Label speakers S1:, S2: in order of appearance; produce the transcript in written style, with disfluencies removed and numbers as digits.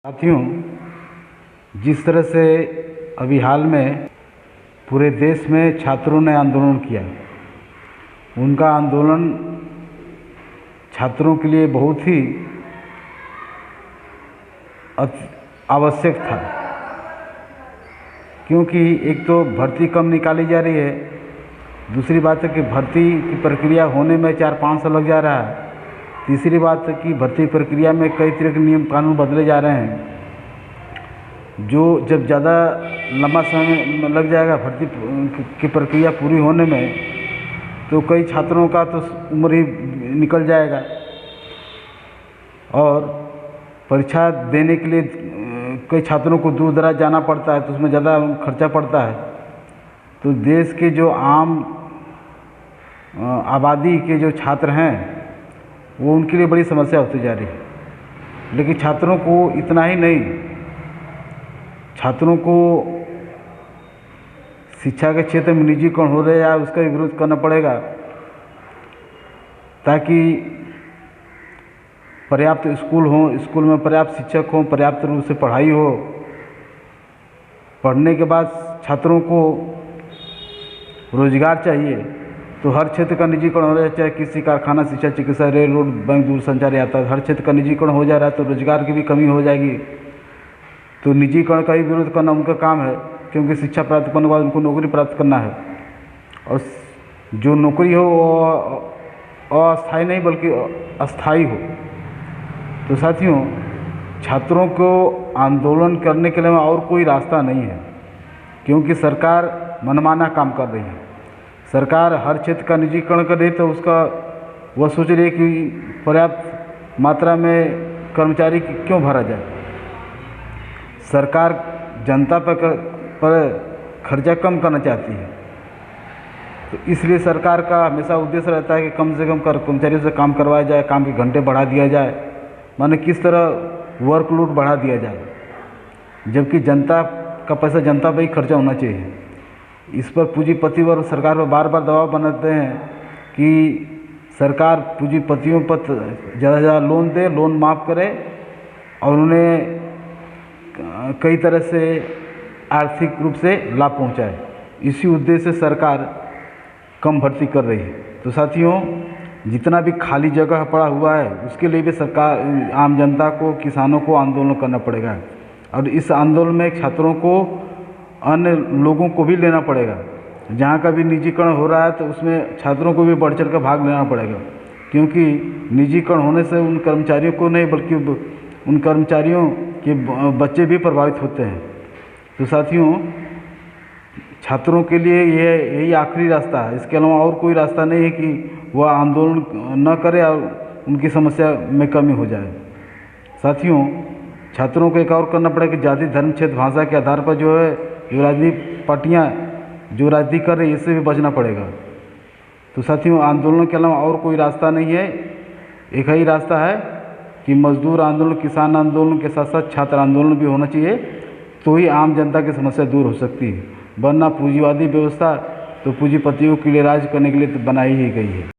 S1: साथियों, जिस तरह से अभी हाल में पूरे देश में छात्रों ने आंदोलन किया, उनका आंदोलन छात्रों के लिए बहुत ही आवश्यक था, क्योंकि एक तो भर्ती कम निकाली जा रही है, दूसरी बात है कि भर्ती की प्रक्रिया होने में 4-5 साल लग जा रहा है, तीसरी बात है कि भर्ती प्रक्रिया में कई तरह के नियम कानून बदले जा रहे हैं, जो जब ज़्यादा लंबा समय लग जाएगा भर्ती की प्रक्रिया पूरी होने में, तो कई छात्रों का तो उम्र ही निकल जाएगा और परीक्षा देने के लिए कई छात्रों को दूर दराज जाना पड़ता है, तो उसमें ज़्यादा खर्चा पड़ता है। तो देश के जो आम आबादी के जो छात्र हैं, वो उनके लिए बड़ी समस्या होती जा रही है। लेकिन छात्रों को इतना ही नहीं, छात्रों को शिक्षा के क्षेत्र में निजीकरण हो रहा है, उसका भी विरोध करना पड़ेगा, ताकि पर्याप्त स्कूल हों, स्कूल में पर्याप्त शिक्षक हों, पर्याप्त रूप से पढ़ाई हो। पढ़ने के बाद छात्रों को रोजगार चाहिए, तो हर क्षेत्र का निजीकरण हो रहा है, चाहे किसी कारखाना, शिक्षा, चिकित्सा, रेल, रोड, बैंक, दूरसंचार, यातायात, हर क्षेत्र का निजीकरण हो जा रहा है, तो रोजगार की भी कमी हो जाएगी। तो निजीकरण का ही विरोध करना उनका काम है, क्योंकि शिक्षा प्राप्त करने के बाद उनको नौकरी प्राप्त करना है, और जो नौकरी हो वो अस्थायी नहीं बल्कि अस्थायी हो। तो साथियों, छात्रों को आंदोलन करने के लिए और कोई रास्ता नहीं है, क्योंकि सरकार मनमाना काम कर रही है। सरकार हर क्षेत्र का निजीकरण कर रही है, तो उसका वह सोच रही है कि पर्याप्त मात्रा में कर्मचारी क्यों भरा जाए। सरकार जनता पर खर्चा कम करना चाहती है, तो इसलिए सरकार का हमेशा उद्देश्य रहता है कि कम से कम कर्मचारियों से काम करवाया जाए, काम के घंटे बढ़ा दिया जाए, माने किस तरह वर्कलोड बढ़ा दिया जाए, जबकि जनता का पैसा जनता पर ही खर्चा होना चाहिए। इस पर पूंजीपति वर्ग सरकार पर बार बार दबाव बनाते हैं कि सरकार पूंजीपतियों पर ज़्यादा से ज़्यादा लोन दे, लोन माफ़ करे और उन्हें कई तरह से आर्थिक रूप से लाभ पहुंचाए। इसी उद्देश्य से सरकार कम भर्ती कर रही है। तो साथियों, जितना भी खाली जगह पड़ा हुआ है, उसके लिए भी सरकार, आम जनता को, किसानों को आंदोलन करना पड़ेगा, और इस आंदोलन में छात्रों को, अन्य लोगों को भी लेना पड़ेगा। जहाँ का भी निजीकरण हो रहा है, तो उसमें छात्रों को भी बढ़ चढ़ कर भाग लेना पड़ेगा, क्योंकि निजीकरण होने से उन कर्मचारियों को नहीं बल्कि उन कर्मचारियों के बच्चे भी प्रभावित होते हैं। तो साथियों, छात्रों के लिए यही आखिरी रास्ता है, इसके अलावा और कोई रास्ता नहीं है कि वह आंदोलन न करे और उनकी समस्या में कमी हो जाए। साथियों, छात्रों को एक और करना पड़ेगा कि जाति, धर्म, क्षेत्र, भाषा के आधार पर जो राजनीतिक पार्टियां जो राजनीति कर रही है, इससे भी बचना पड़ेगा। तो साथियों, आंदोलन के अलावा और कोई रास्ता नहीं है। एक ही रास्ता है कि मजदूर आंदोलन, किसान आंदोलन के साथ साथ छात्र आंदोलन भी होना चाहिए, तो ही आम जनता की समस्या दूर हो सकती है। वरना पूंजीवादी व्यवस्था तो पूंजीपतियों के लिए राज करने के लिए तो बनाई ही गई है।